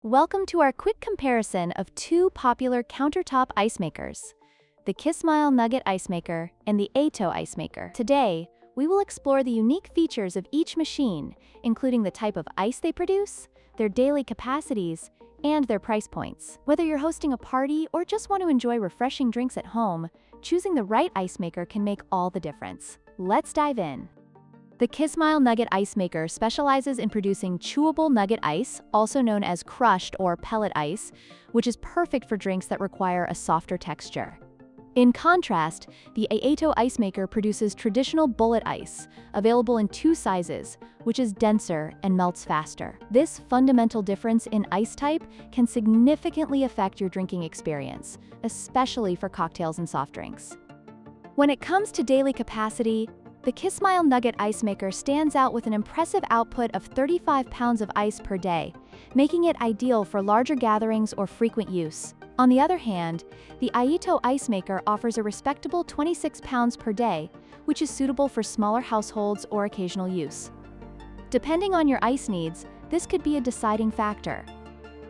Welcome to our quick comparison of two popular countertop ice makers, the Kismile Nugget Ice Maker and the Aeitto Ice Maker. Today, we will explore the unique features of each machine, including the type of ice they produce, their daily capacities, and their price points. Whether you're hosting a party or just want to enjoy refreshing drinks at home, choosing the right ice maker can make all the difference. Let's dive in. The Kismile Nugget Ice Maker specializes in producing chewable nugget ice, also known as crushed or pellet ice, which is perfect for drinks that require a softer texture. In contrast, the Aeitto Ice Maker produces traditional bullet ice, available in two sizes, which is denser and melts faster. This fundamental difference in ice type can significantly affect your drinking experience, especially for cocktails and soft drinks. When it comes to daily capacity, the Kismile Nugget Ice Maker stands out with an impressive output of 35 pounds of ice per day, making it ideal for larger gatherings or frequent use. On the other hand, the Aeitto Ice Maker offers a respectable 26 pounds per day, which is suitable for smaller households or occasional use. Depending on your ice needs, this could be a deciding factor.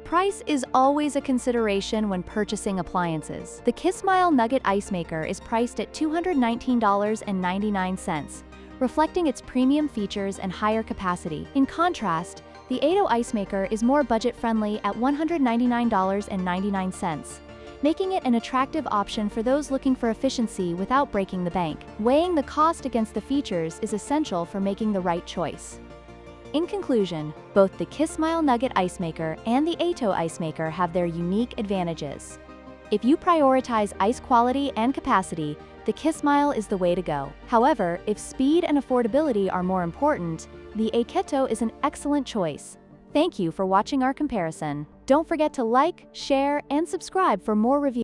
Price is always a consideration when purchasing appliances. The Kismile Nugget Ice Maker is priced at $219.99, reflecting its premium features and higher capacity. In contrast, the Aeitto Ice Maker is more budget-friendly at $199.99, making it an attractive option for those looking for efficiency without breaking the bank. Weighing the cost against the features is essential for making the right choice. In conclusion, both the Kismile Nugget Ice Maker and the Aeitto Ice Maker have their unique advantages. If you prioritize ice quality and capacity, the Kismile is the way to go. However, if speed and affordability are more important, the Aeitto is an excellent choice. Thank you for watching our comparison. Don't forget to like, share, and subscribe for more reviews.